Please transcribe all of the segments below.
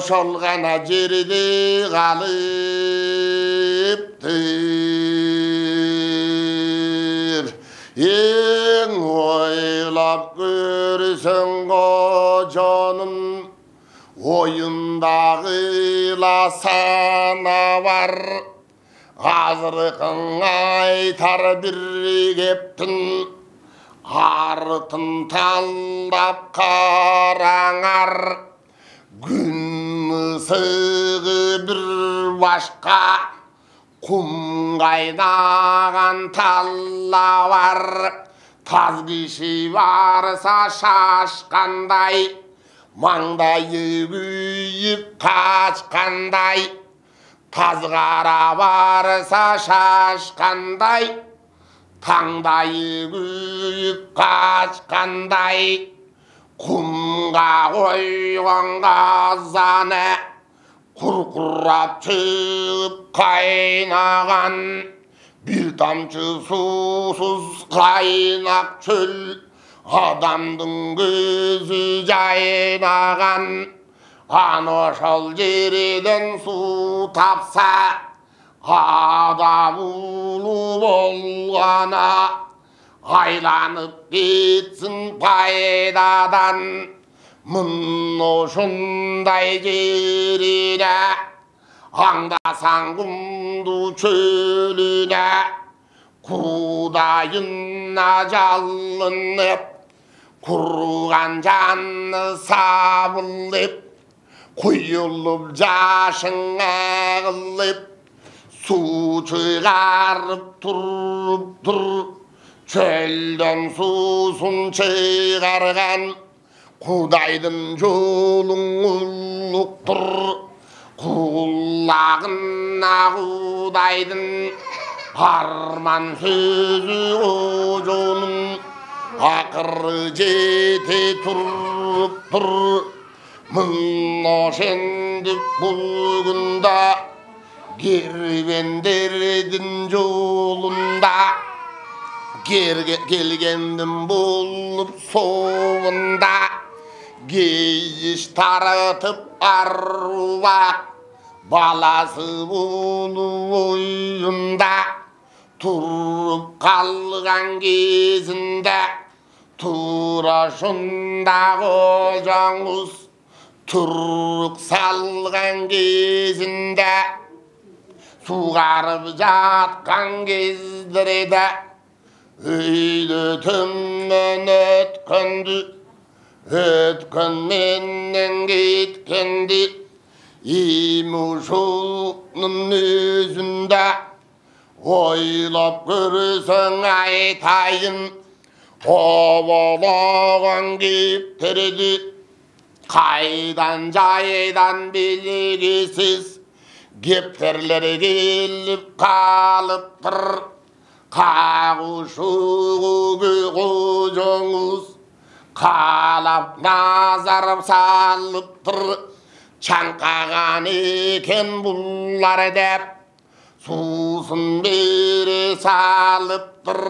ошол гана жерде калыптыр. Эң ойлап көрсөң жаным, ойындагыла сана бар. Азыркын айтар бир кептин, артын талдап караңар. Күн ысыгы бир башка, кум кайнаган талла бар. Таз киши барса шашкандай, маңдайы күйүп качкандай. Таз кара барса шашкандай, таңдайы күйүп качкандай. Кумга койгон казаны куркурап чыгып кайнаган. Бир тамчы суусуз кайнак чөл, адамдын көзү жайнаган. Аны ошол жерден суу тапса, адам улуу болгона айланып кетсин пайдадан. Мын ошундай жерине аңдасаң кумду чөлүнө, кудайына жалынып, курган жанны сабылып, куюлуп жашың агылып, суу чыгарып туруптур. Çölden susun çıkargan, Kudayдын жолун улуктур. Куллагына Кудайдын арман сөзү ожонун, акыры жете туруптур. Мын ошентип бул күндө кербендердин жолунда келгендим болуп соонда. Кейиш таратып арбак, баласы болуп оюнда. Туруп калган кезинде туура ушунда кожоңуз, турук салган кезинде сугарып жаткан кездерде өйдө төмөн өткөн менден кеткенди. Ушунун өзүндө ойлоп көрсөң айтайын, обологон кептерди кайдан жайдан белгисиз. Кептерлер келип калыптыр, кагышуу кожоңуз каалап назар салыптыр. Чаңкаган экен булар деп суусун бере салыптыр.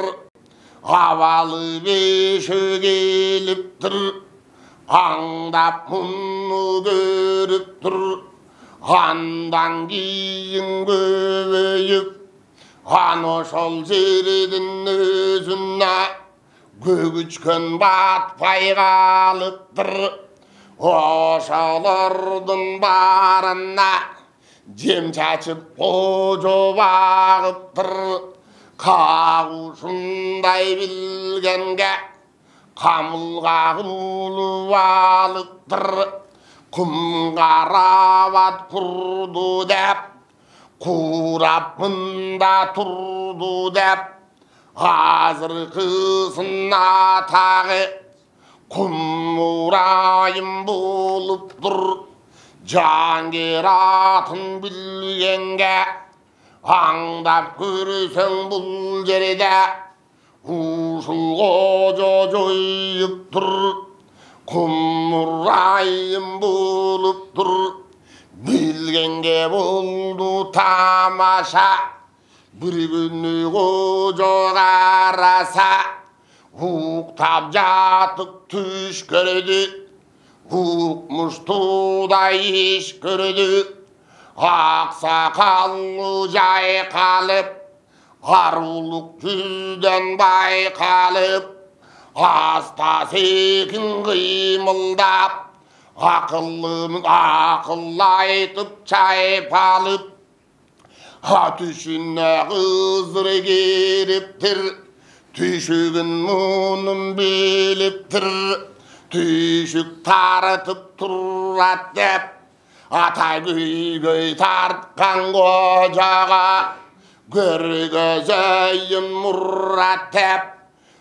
Абалы бешө келиптир, аңдап муну көрүптүр. Андан кийин көбөйүп, аны ошол жердин өзүнө көгүчкөн батпай калыптыр. Ошолордун баарына жем чачып кожо багыптыр. Ушундай билгенге камылга кылып алыптыр. Кум карабат курду деп, курап мында турду деп, азыркысын атагы кумурайым болуптур. Жангер атын билгенге аңдап көрсөң бул жерде ушул кожо жоюптур. Кумурайым болуптур. Билгенге болду тамаша, бир күнү кожо караса уктап жатып түш көрдү. Kukmuştuda iş gördü, aksakallı jaykalıp, aruluk yüzden baykalıp, hasta sekin kıymıldap, akıllı aytıp çaypalıp, düşüne kızır giriptir, düşügün munum biliptir, düşük tartıp turrat dep, ata göy tartkan kocaga, görgözeyim murrat dep,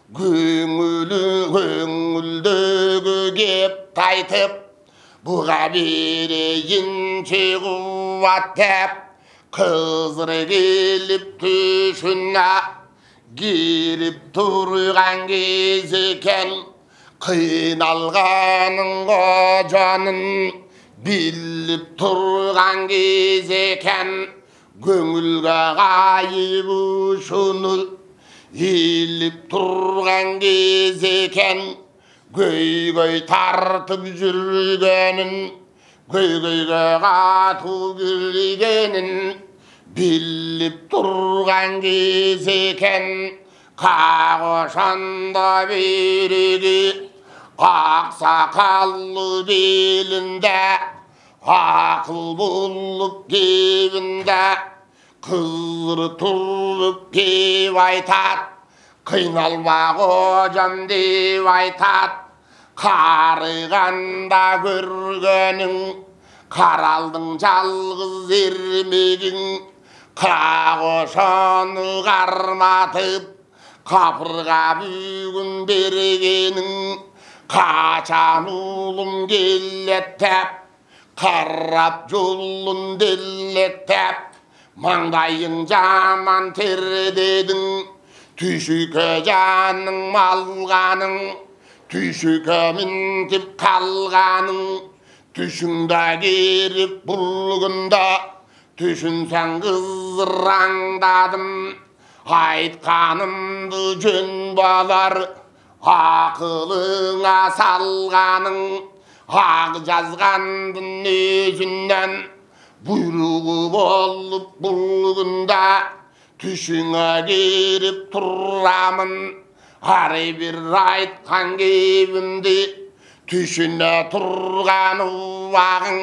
göngüldögü gep taytıp, buğa bireyin çıgıvat dep, kızır gelip düşüne girip turgan gezeken, kıynalganın kocanın bilip turgan gezeken, göngülge gayip uşunul ilip turgan gezeken, göy tartıp жүрgenin, göy katı gülgenin bilip turgan gezeken, kagoşanda birigi aksakallı belinde, akıl bulup kebinde, kızır turup keb aytat, kıynalma kocam dep aytat, karıganda görgenin, karaldın жалғыз ermegin, kagoşanı karmatıp, kapırga bügün bergenin, kaçan ulum kellettep, karrap jolun dellettep, mangdayın jaman terdedin, tüşüke janın malganın, tüşüke mintip kalganın, düşünde girip bulgunda, düşünsen kızırangdadım, aytkanımdı jön balar, akılına salganın, ak жазgandın özünden, buyruğu bolup bulgunda, düşüne girip turamın, hari bir aytkan kebimdi, düşüne turgan uvağın,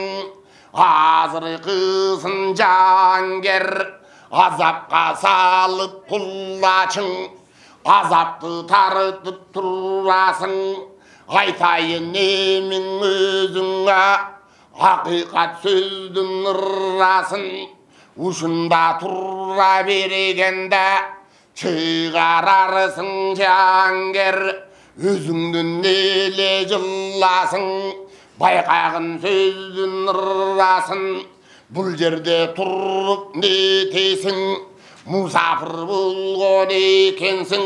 azır kızın janger, azapka salıp kullaçın, azaptı tartıp turasın, aytayın emin özüңe, hakikat sözdün ırrasın, uşunda turra bergende, çıgararsın janger, özüңdün ele жылlasın, байқағын сөздің ыррасын, бұл жерде тұрып нетесің, мұсафыр болған екенсің,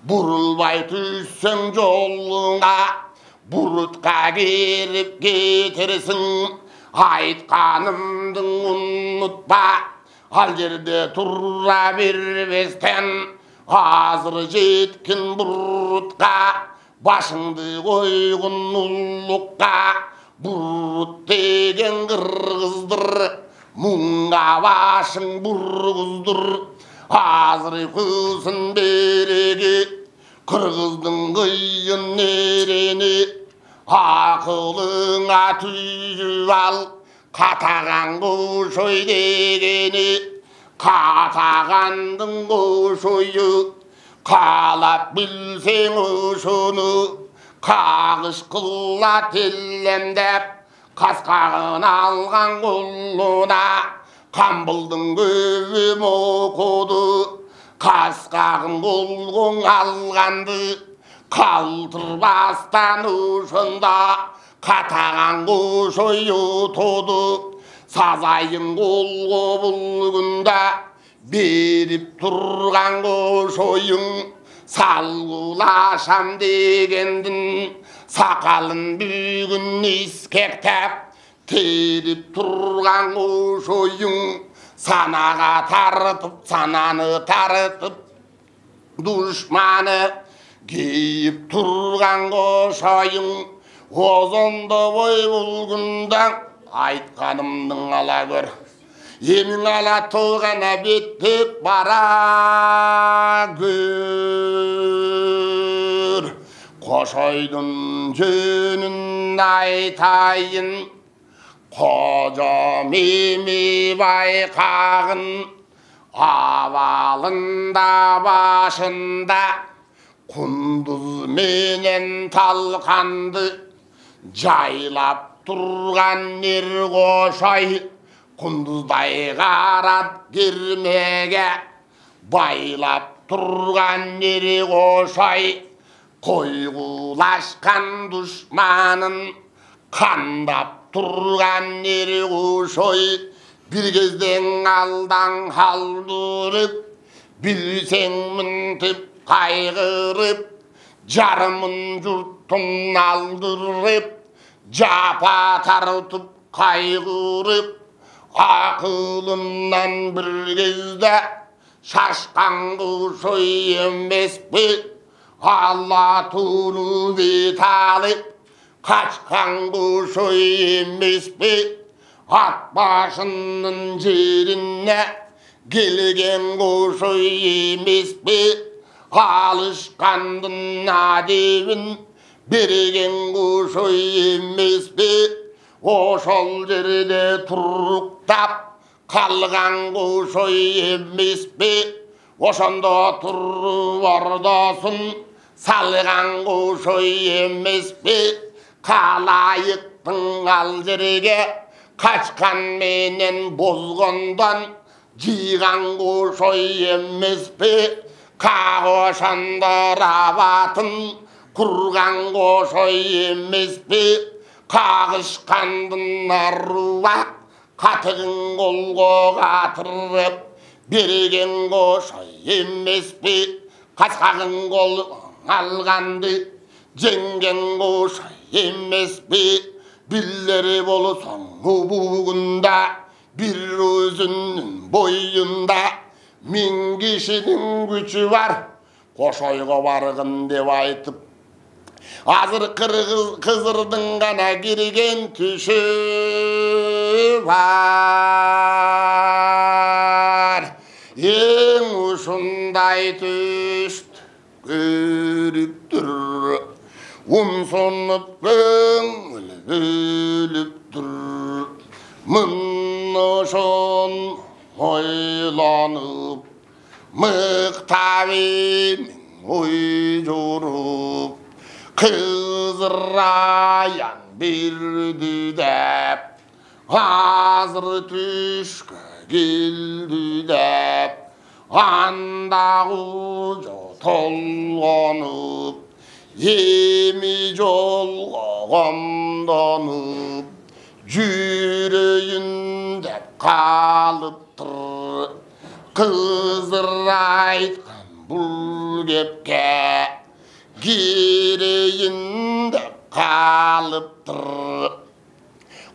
бұрылбай түссең жолыңа, бұрытқа керіп кетерсің, айтқанымдың ұмытпа, ал жерде тұра бербестен, азыр жеткін бұрытқа, başыңды қойғын ұлыққа, бұрыт деген қырғыздыр, мұңға башың бұрғыздыр, азыр күсін береге, қырғыздың қиын нерені, ақылыңа түйіп ал, қатаған қошой дегені, қатағандың қошойы, қалап білсең ошоны, қағыш қылла телемдеп, қасқағын алған қолына, қамбылдың көбі моқоды, қасқағын қолғың алғанды, қалтырбастан ошонда, қатаған қошой отоды, сазайын қолғы бұлғында, беріп тұрған қошойың, салғылашам дегендің, сақалын бүгін ескектеп, теріп тұрған қошойың, санаға тартып, сананы тартып, дұшманы кейіп тұрған қошойың, озонда бой бұлгындан айтқанымның ала көр. Емін ала тұлғана беттеп бара көр. Қошойдың жөнін айтайын, қожа меме байқағын, авалында башында құндыз менен талқанды, жайлап тұрған ер қошай, құндыздай қарат кермеге, байлап тұрған ер қошай, қойғылашқан дұшманын қандап тұрған ер қошай, бір кезден алдан қалдырып, білсең мінтіп қайғырып, жарымын жұрттың алдырып, жапа тартып қайғырып, ақылымнан бір кезде шашқан қошай емес пе, алла туны бет алып қашқан қошай емес пе, ат башының жеріне келген қошай емес пе, алышқандың адебін берген қошай емес пе, ошол жерде тұрықтап қалған қошай емес пе, ошондо тұрып ордосын салған қошай емес пе, қалайықтың ал жерге қачқан менен бозғондан жиған қошай емес пе, қағошандар абатын құрған қошай емес пе, қағышқандың аруақ қатығын қолға қатырып берген қошай емес пе, қасқағын қол алғанды жеңген қошай емес пе, биллері болсаң бүгінда бір өзінің бойында мың кишінің күші бар, қошайға барғын деп айтып, азыр қызырдың ғана кірген түші бар. Ең ұшындай түшті көріп тұр, ұмсынып көңіл бөліп тұр. Мың ұшын ойланып, мықтабен ой жорып, қызыраян берді деп, азыр түшкі келді деп, андағу толғанып, еми жолға қамданып, жүрейін деп қалып тұр. Қызыр айтқан бұл кепке керейін деп қалып тұр.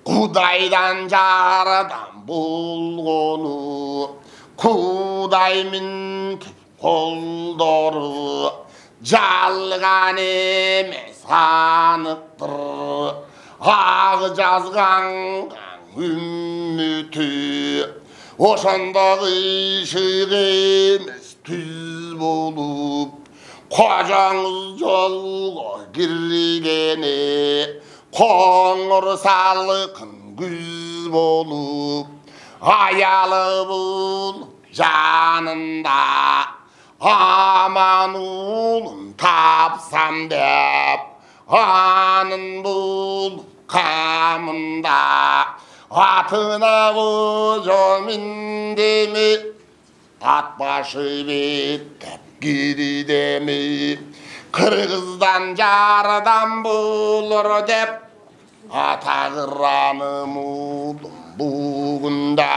Құдайдан жардан болғаны, Құдай мінтіп қолдары, жалған емес анық тұр. Ақ жазған үміті, ошандағы ішік емес түз болып, қожаңыз жолға кіргені, қоңыр салқын күз болып, аялы бұл жанында, аман ұлын тапсам деп, анын бұл қамында, атына бұжо міндеме, ат башы беттеп киридеме, қырғыздан жардан бұлыр деп, атағыраным ұлым бүгінда,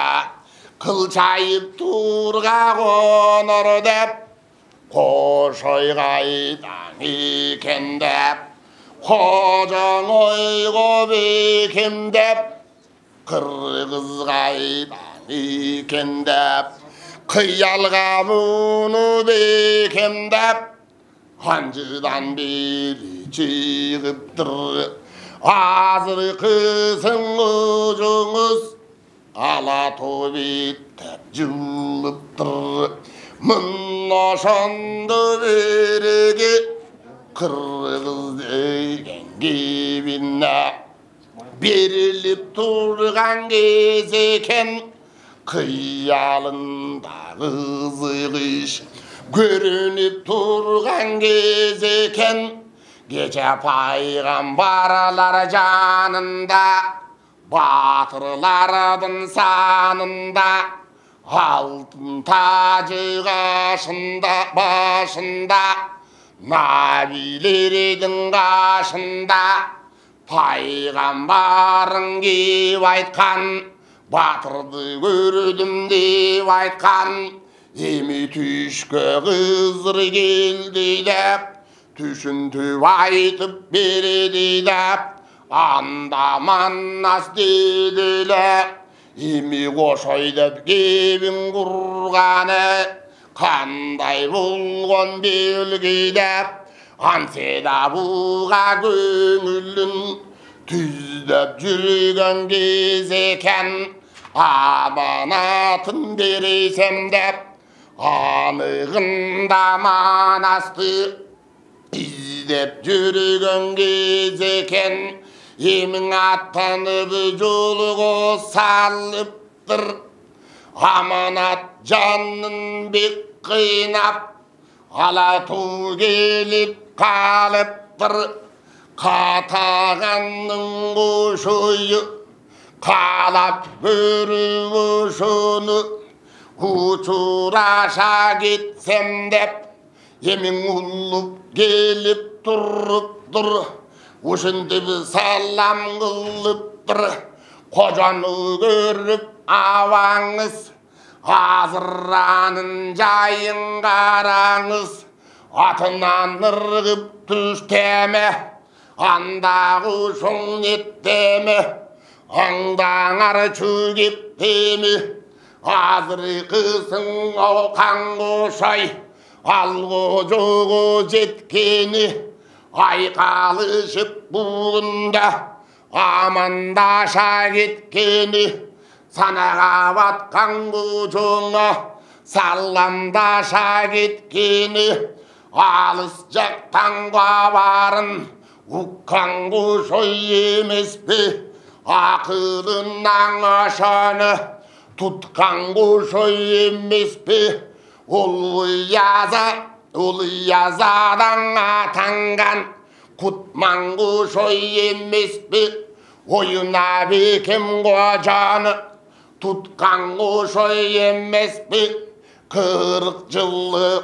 қылшайып тұрға қоныр деп, қошай қайдан екен деп, қожаң ойға бекем деп, қырғыз қайдан екен деп, қиялға мұны бекем деп, қанжыдан бері жығып тұр. азыр кызыңыз ала тобиттеп жылыптыр мын ошондо береге кыргыз деген кебине берилип турган кез экен кыялында кызыгыш көрүнүп турган кез экен кече пайгамбарлар жанында батырлардын санында алтын тажы башында набилердин кашында пайгамбарың кеп айткан батырды көрдүм деп айткан эми түшкө кызыр келди деп түшүнтүп айтып берди деп анда маннас деди эле эми кошой деп кебин курганы кандай болгон белги деп ансе да буга көңүлүн түздөп жүргөн кез экен аманатын бересем деп анығында манасты издеп жүргөн кез экен эмиң аттанып жолго салыптыр аманат жанын бек кыйнап алатуу келип калыптыр катаганның кошою каалап көрүп ошону учураша кетсем деп эмиң улуп келип туруптур ушинтип салам кылыптыр кожону көрүп абаңыз азыр анын жайын караңыз атынан ыргып түштеме анда кушуң неттеме аңдаңар чүгептеме азыр кызың окан кошой алго жого жеткени айкалышып бугунда амандаша кеткени санага баткан кожоңо саламдаша кеткени алыс жактан кабарын уккан кошой эмеспи акылынан ошону туткан кошой эмеспи ул язадан атанган кутман кошой эмеспи оюна бекем кожону туткан кошой эмеспи 40 жылы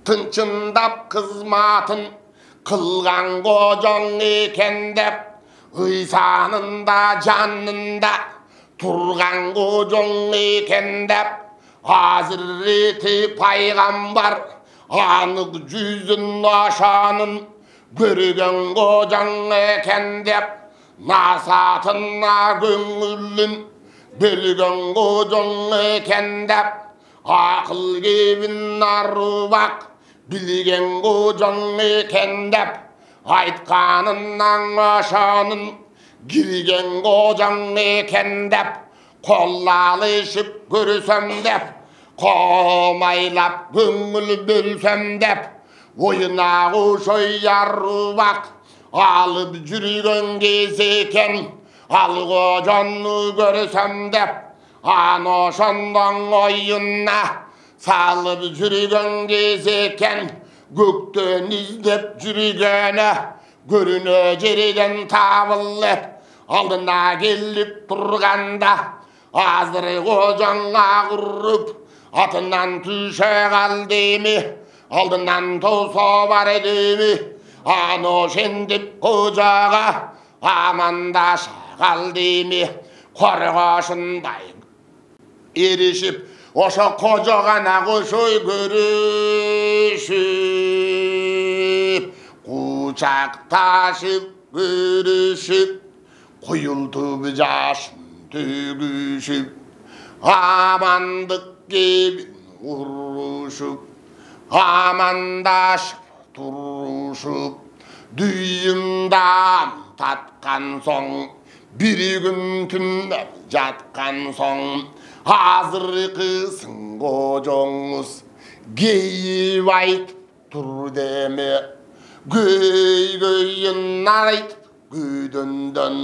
тынчындап кызматын кылган кожоң экен деп ыйсанында жанында турган кожоң экен деп Hazreti Peygamber anık yüzün aşanın görgen kocan eken dep nasatına gönüllün bölgen kocan eken dep akıl gebin narvak bilgen kocan eken dep aytkanından aşanın girgen kocan eken dep kollalışıp görüsem dep komaylap göngül bölsem dep oyuna koşoy yarvak alıp жүрген kez eken al kocanı görsem dep an oşondan oyuna salıp жүрген kez eken gökten izdep жүрgeni görüne жерden tabılıp aldına gelip turganda azır kocağa kurup atından düşe kaldı mı aldından tosa var edimi ano şendip kocağa amandaşa kaldı mı korgoşunday erişip oşo kocağına koşuy görüşüp kucaktaşıp görüşüp kuyultup yaşın tügüşüp amandık gibi vuruşup amandaşıp turuşup düğümden татқан соң, бір күн түнеп жатқан соң, азырқысын қожоңыз кейіп айтып тұр деме. Көйгөйін айтып көйденден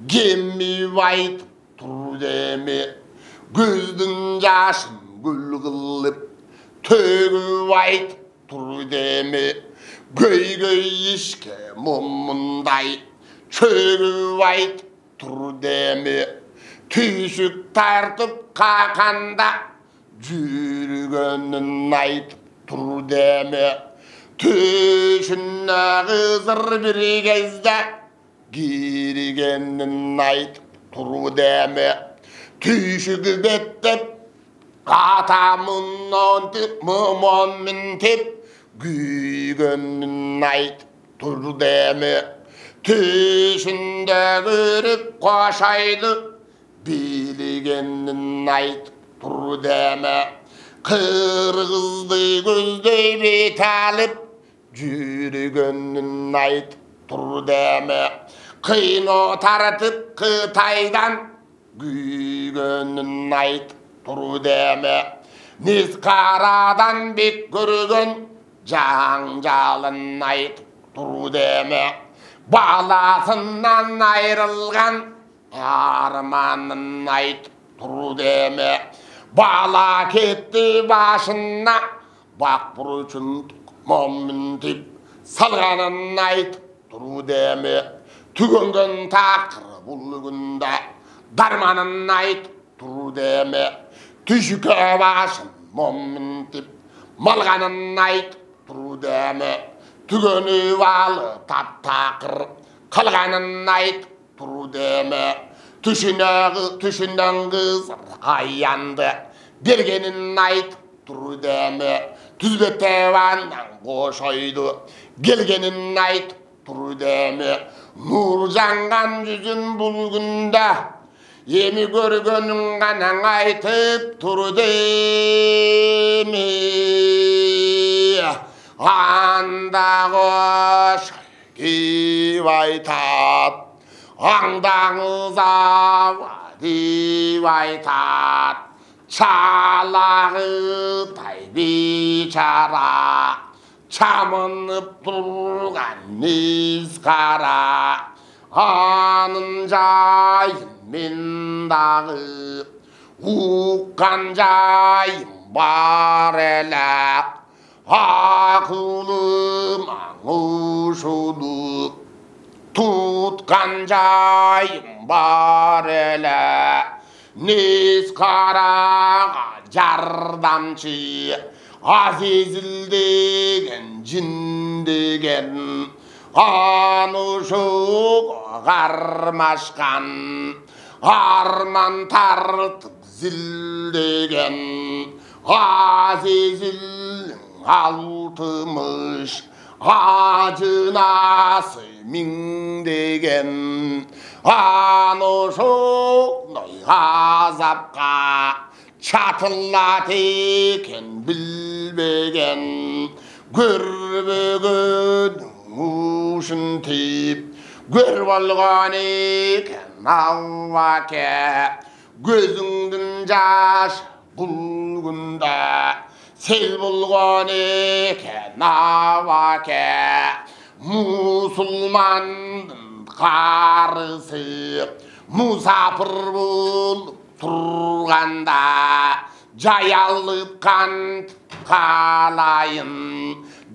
кеміп айтып тұр деме. Көздің жашын гүл қылып төгіп айтып тұр деме. Көйгөй ішке мұмындай шөгіп айтып тұр деме. Түйшік тартып қақанда жүргенін айтып тұр деме. Түйшіне қызыр бір кезде кергенін айтып тұр деме. Түйшік беттеп атамын онтып мұмын теп күйгенін айтып тұр деме. Түйшінде көріп қошайды билегенін айтып тұр деме. Қырғызды көздей бет алып жүргенін айтып тұр деме. Қино тартып Қытайдан күйгенін айтып тұр деме. Несқарадан бек көрген жаңжалын айтып тұр деме. Баласынан айрылған арманын айтып тұр деме. Бала кетті башына бақ бұрышын тұқмамын деп салғанын айтып тұр деме. Түгенген тақыр бұл күнде дарманын айтып тұр деме. Түшіке башын момын деп малғанын айтып тұр деме. Түгені балы тап-тақыр қалғанын айтып тұр деме. Түшінен қызыр аянды бергенін айтып тұр деме. Түзбеттеваннан қошайды келгенін айтып тұр деме. Нұр жаңған жүзін бұл күнде еми көргенін ғанан айтып тұр деме. Анда қош кеп айтат, аңдаңыз ауа деп айтат. Шалағы тай бейшара, чамынып тұрған несқара. Анын жайын мен дағы, ұққан жайым бар әлі. Ақылым аңышуды тұтқан жайым бар әлі. Несқараға жардамшы Азизіл деген жин деген. Анышуға қармашқан арман тартып зіл деген. Азизіл алтымыш ажынасы мин деген. Анышудай ғазапқа чатылат екен білбеген. Көрбеген ұшын тиіп көр болған екен ауа ке. Көзіңдің жашы бұл күнде сел болған екен ауа ке. Мұсылмандың қарысы мұсапыр болып тұрғанда жаялып қантып қалайын.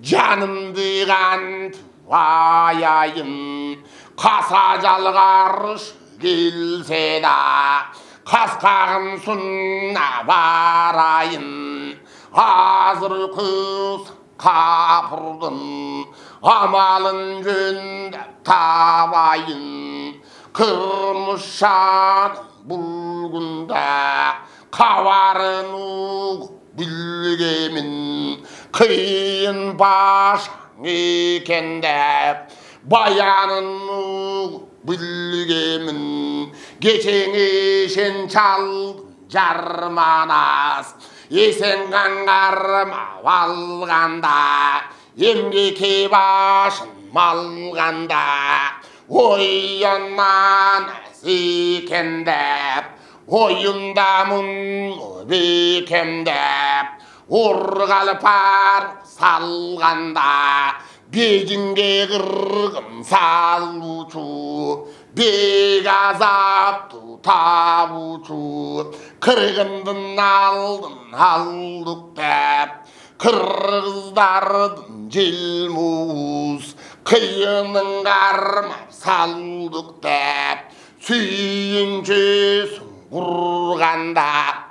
Жанымды қантып аяйын. Қаса жалғарыш келсе да қасқағын сұнна барайын. Азыр күз қапырдың амалын жөндеп табайын. Қырмышан бұл күнде қаварын ұғып білгемін. Қиын башаң екен деп баянын ұғып білгемін. Кешеңешен чалдым жарманас, есен қаңғарма алғанда. Емгеке башын малғанда 오연만하시캔데 오윤담은 비캔데 오르갈팔 살간다 비진게 그르금 살우주 비가잡두 타우주 그르근든 날든 할룩대 그르다르든 질무스 그여는 가르마 살룩대 수인죄승 부르간다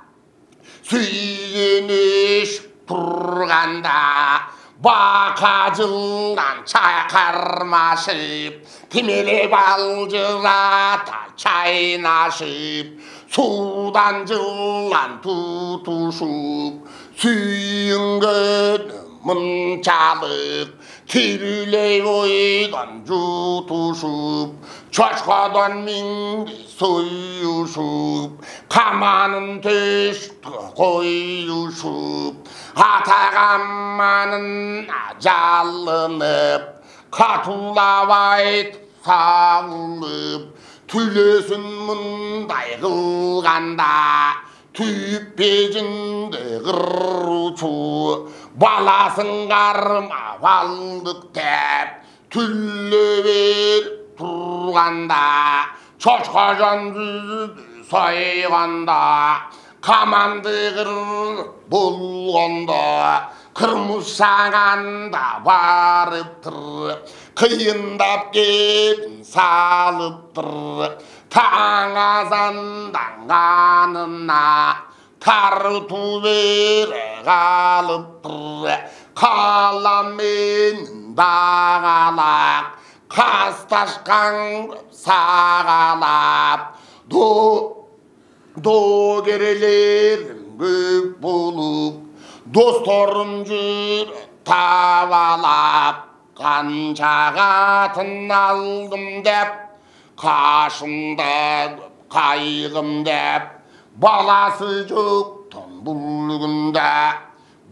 수인이 부르간다 바카질란 차카르마십 티밀리 발즈라타 차이나십 수단질란 두두숲 수인근 문자득 티르레오이던 주두숲 좌좌던 민기 소유숲 가만은 되시터 고유숲 아타감만은 아잘르늪 가투라와이 사울늪 둘레순 문다이 그간다 뒤빼진데 그루주 발라승가르마 발득대 둘레베 들어간다 초초전주 서해간다 가만드그를 물건다 그무상한다 바르트르 그인답게 살르트르 당아산 당가는 나 타르투베레 갈르트르 칼라멘 다갈락 카스타스강 사갈락 도게레레 그볼룩 도스토름줄 타발락 간자 같은 날금대 가슴대 가이금대 발라스 죽던 붉은대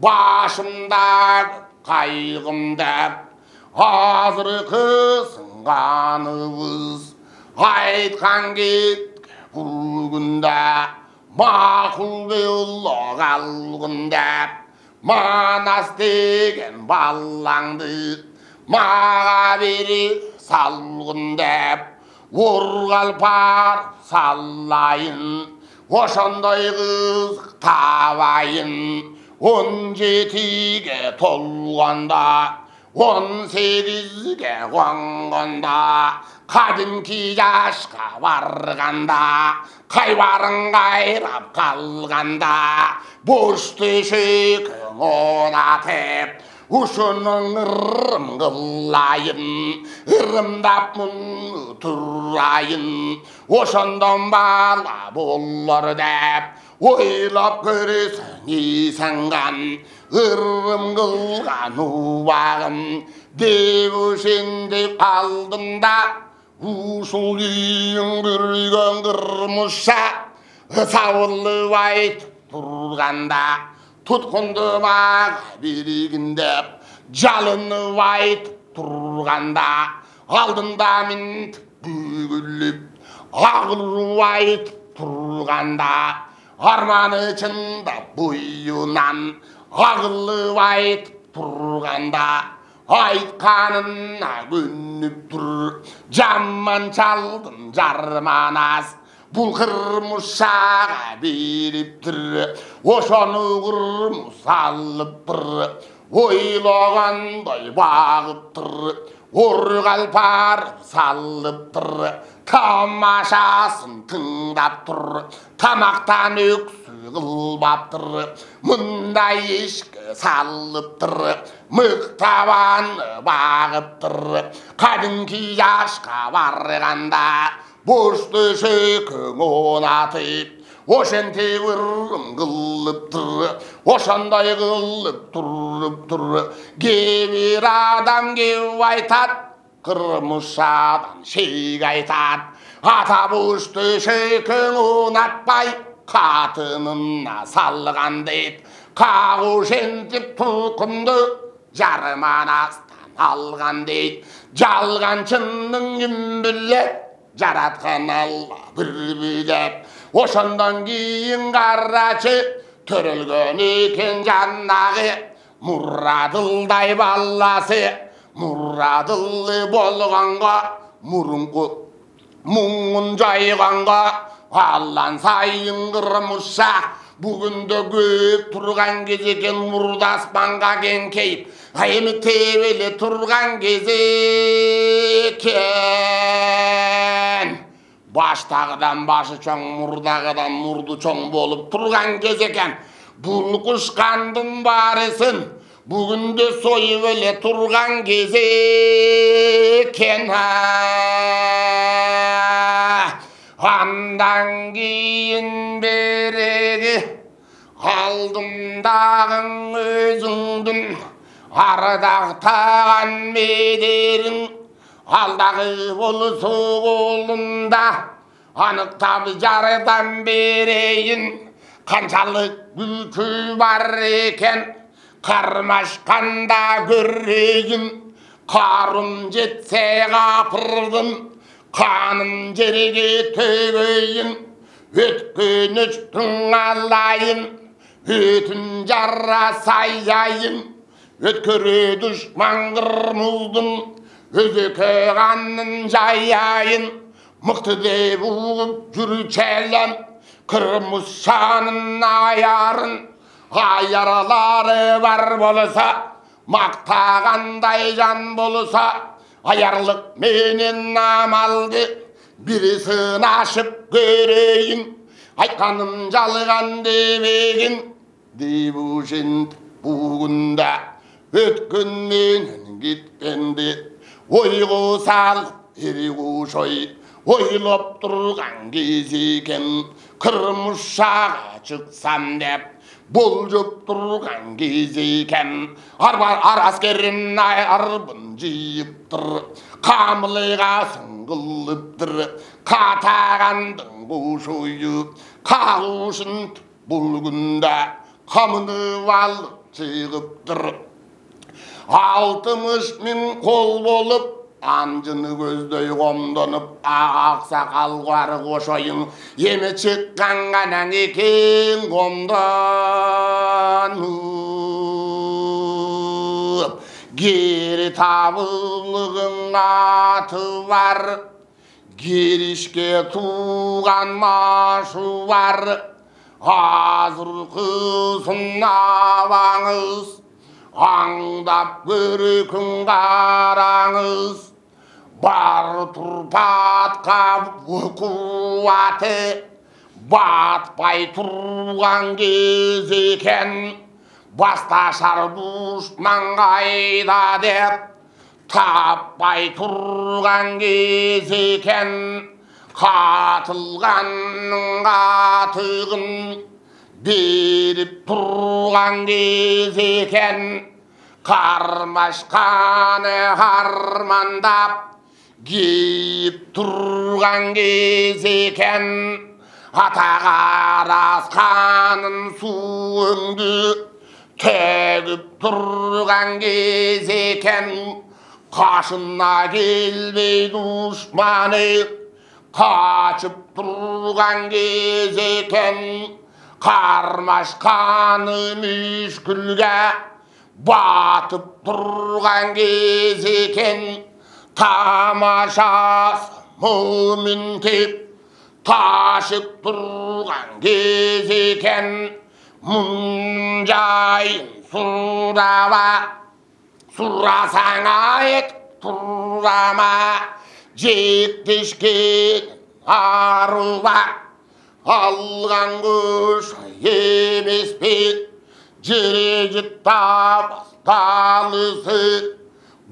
마심대 가이금대 아스르 그 순간의 아잇 간기 붉은대 마굴배 올라갈근대 마나스틱엔 발랑듯 마가비리 살근대 오르갈팔 살라인 오션더이 그 타와인 온제티게 돌간다 온세리게 광건다 가진 기자시가 와르간다 가이와른가이랍 갈간다 보스테시 그모나테 우수는 으름글라인 으름답문 드라인 오선덤발라 볼러르대 오일업 그리스 이생간 으름글가 누와금 대부신디 팔든다 우술이응 그리건 그르무사 사울르와이 들어간다 툭콘드막 비리긴데 잘은 와이트 들어간다 알든다민 비글립 아글 와이트 들어간다 아르마네 쩐다 부유난 아글 와이트 들어간다 아이카는 나근잎들 잠만 잘든 자르마나스 불크르무사가 비립들 오션우그르 무살르들 오일로간 돌바급들 오르갈팔 살르들 타마샤슨 등답들 타막탄 육수글밥들 문다이시크 살르들 묵타반 바급들 가든 기야시가 와르간다 보스트시 그모나티 오션티 으름글릅들 오션다이 글릅들 게위라담 게와이탓 그르무사단 시가이탓 아타보스트시 그모나빠이 카트는 나 살러간데 가오신집 투콘드 자르마나스탄 алған дейді. Жалғаншының кім білет, жаратқан Алла бір білет. Ошондан кейін қарачы төрөлгөн екен жаннағы, Мұрадылдай баласы. Мұрадылы болғанға, мұрынғы мұңын жайғанға, Аллан сайын қырмыша. Бүгінде көп тұрған кез екен, мұрды аспанға кеңкейіп, айымы тебеле тұрған кез екен. Баштағыдан башы чоң, мұрдағыдан мұрды чоң болып тұрған кез екен. Бұл құшқандың барысын бүгінде сойып еле тұрған кез екен. Андан кейін береге алдымдағың өзіңдің, ардақтаған медерің, алдағы болысы қолында анықтап жардан берейін. Қаншалық бүлкі бар екен, қармашқанда көрейін. Қарым жетсе қапырдым, қаным жерге төгейін. Өткен өштің алайын, өтін жарасайайын. Өткөрі дұшман қырмыздың, өзекі қанын жайайын. Мықты деп ұғып жүрі чәлем, қырмыз шанын аярын. Аяралары бар болса, мақтағандай жан болса, аярлық менен амалды бірісін ашып көрейін. Айтқаным жалған демегін деп ұшын бүгінде, өткен менен кеткенде ойғы сал ерегушой ойлап тұрған кез екен. Қырмызшаға шықсам деп болжап тұрған кез екен. Ар аскерін арбын жиып тұр, қамылыға сыңғылып тұр. Қатағандың бұшойып қағушын бұл күнде қамыны алып шығып тұр. 60 мың қол болып анжыны көздей қомданып, ақсақал қары қошайын емі шыққан ғанан екен қомданып. Гері табылығың аты бар, керішке туған машу бар. Азыр қызын аваңыз, аңдап көрікін қараңыз. Бар тұрпатқа қуаты, батпай тұрған кез екен. Басташар дұшман қайда деп таппай тұрған кез екен. Қатылғанның қатығын беріп тұрған кез екен. Қармашқаны армандап кеп тұрған кез екен. Атаға асқанын суыңды төгіп тұрған кез екен. Қашына келбей дұшманы қачып тұрған кез екен. Қармашқаны мүшкілге батып тұрған кез екен. Тамашасы мұмын теп ташып тұрған кез екен. Мұнжайын сұрасаң айт тұрама. Жектешкен аруға алған күш емес пе? Жерегі табысталысы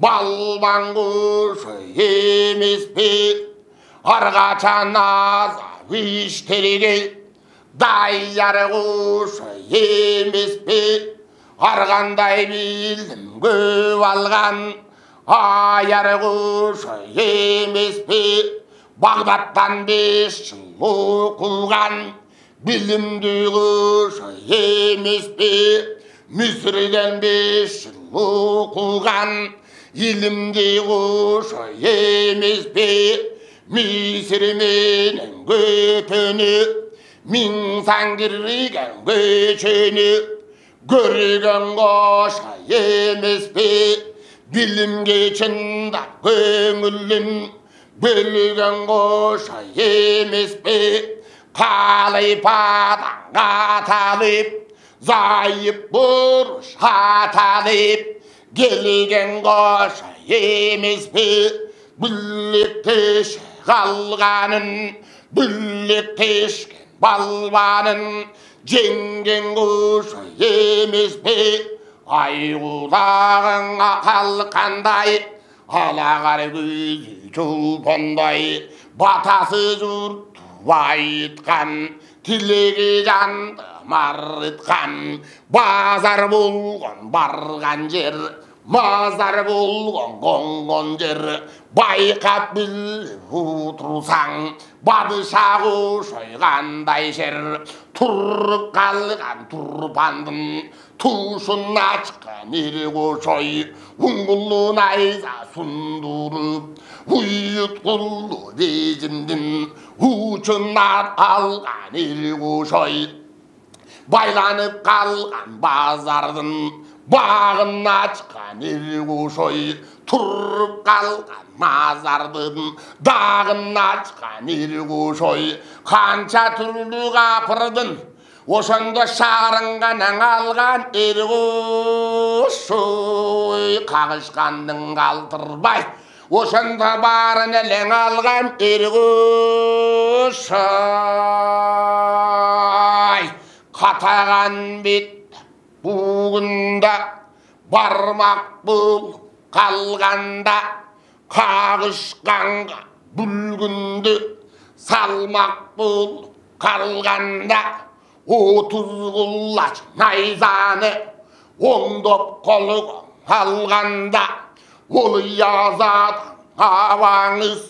балбан күш емес пе? Арғачан аза виштерге дайяры күш емес пе? Арғандай білдім көп алған аяры күш емес пе? Бағдаттан 5 жыл оқылған білімді күш емес пе? Мүсірден 5 жыл оқылған 이름지 고서 예미스페 미스르메는 괴편이 민상기리간 괴천이 거리간 고서 예미스페 빌림게 천다 괴물림 빌리간 고서 예미스페 칼의 바다 가타립 자입 부르시 하타립 gelgen koşa yemizpi birlikteş kalganın birlikteş balvanın cengen koşa yemizpi aygulağına kalkanday alagar gözü çulpanday batası jurt vayitkan tilegi jandı marıtkan bazar bulgan bargan jer mazar bulgan gongon jer bayqap bil utursan badışağı soyganday jer turrup kalgan turpandın tuşun açkan irgo soy ungullu nayza sundurup uyut kullu dejindin uçunlar algan irgo soy baylanıp kalgan bazardın bağına çıkan irguşoy turrup kalgan mazardın dağına çıkan irguşoy kança türlü kapırdın oşonda şarınganan algan irguşoy kağışkandın kaltırbay oşonda barın eleng algan irguşoy katağan bit bugunda barmak bul kalganda kağışkanga bulgundu salmak bul kalganda 30 kullaç nayzanı ondop kolu alganda olu yazat havаңыз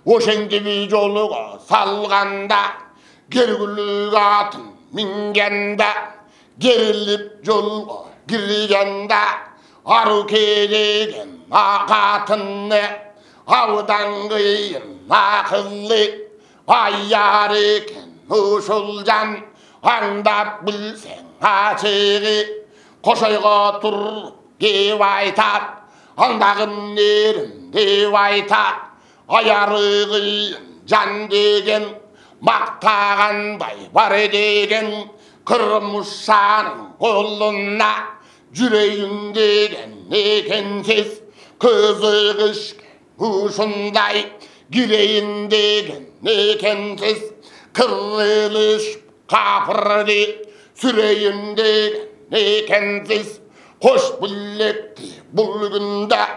oşen gibi joluga salganda gergülük atın mingende gerilip jolga girgende arı kelegen akatınne avdan kıyın akıllı ayyar eken uşulcan andap bilsen açığı koşayga tur kep aytap andagın nerim dep aytap ayarı kıyın jan degen maktagандай var degen kırmışsanın koluna yüreğindegen ekensiz kızıgış uşunday yüreğindegen ekensiz kırılış kapırdı süreğindegen ekensiz hoş bilekti bulgunda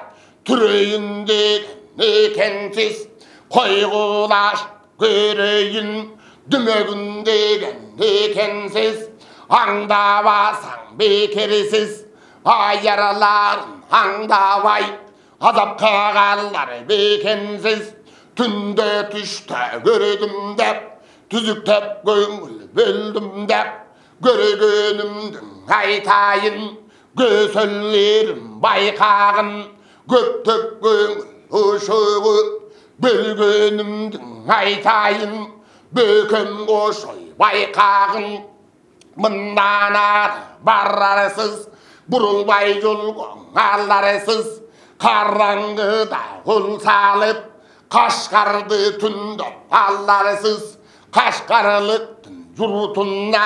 türeyindegen ekensiz koygulaş göreyin dümögündegen ekensiz аңдабасаң бекерсіз ayaraların аңдабай азапқа қалар бекенсіз түнде түште көрдім деп түзіктеп көңіл бөлдім деп көргенімдің айтайын көсілерім байқағын көптеп көңіл ұшығы бөлгенімдің айтайын бөкен қошой байқағын мындан барарсыз бұрылбай жолға аларсыз қараңғыда қол салып қашқарды түнді аларсыз қашқарлықтың жұртына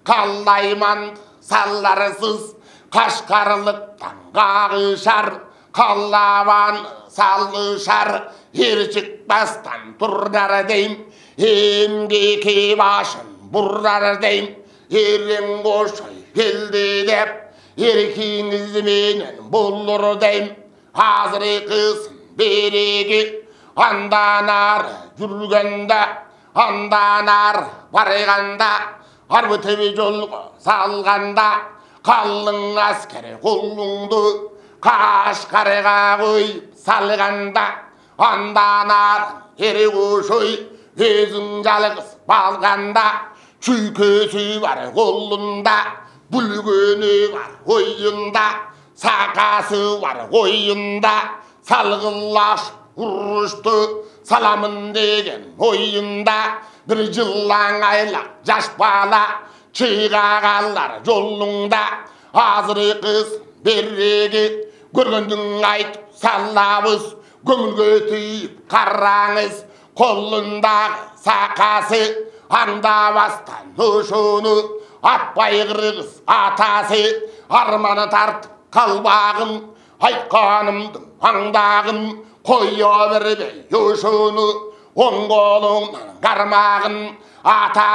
қалайман саларсыз қашқарлықтан қағышар қалабан салышар ер шықпастан тұрдар дейм емгеке башын бұрдар дейм ерен қошай келді деп еркіңізменен болыр дейм азыр қысын береге андан ары жүргенде андан ары барғанда арбытып жолға салғанда қалың әскер қолыңды қашқарға қойып салғанда андан ары ер қошай өзің жалғыз балғанда шүйкесі бар қолында бүлгені бар ойында сақасы бар ойында, салғылаш ұрышты саламын деген ойында, бір жылаң айлақ жас бала чыгағалар жолыңда, азыры қыз береге көргендің айтып салабыз, көңілге түйіп қараңыз, қолындағы сақасы аңдабастан өшіні, атпай қырғыз атасы, арманы тартып қалбағын, айтқанымдың аңдағын, қоя бербей өшіні, оң қолыңнан қармағын, ата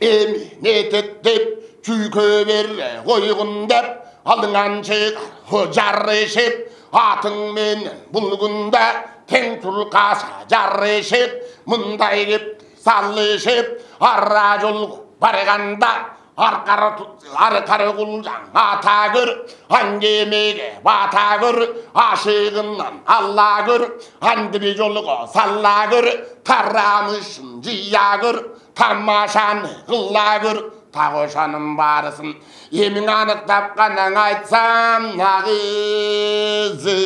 емін етет деп, күйке бере қойғын деп, алдыңан шығар жарышып, атың менен бұл күнде тең тұрқаса жарышып, мұндай кеп салышып, ара жолғы барғанда арқары құлжаң ата көр, аңгемеге бата көр, ашығынан алла көр, андыбі жолғы салла көр, тарамышын жия көр, тамашаны қылла көр, тағошаным барысын емін анықтап қанан айтсам нағызы.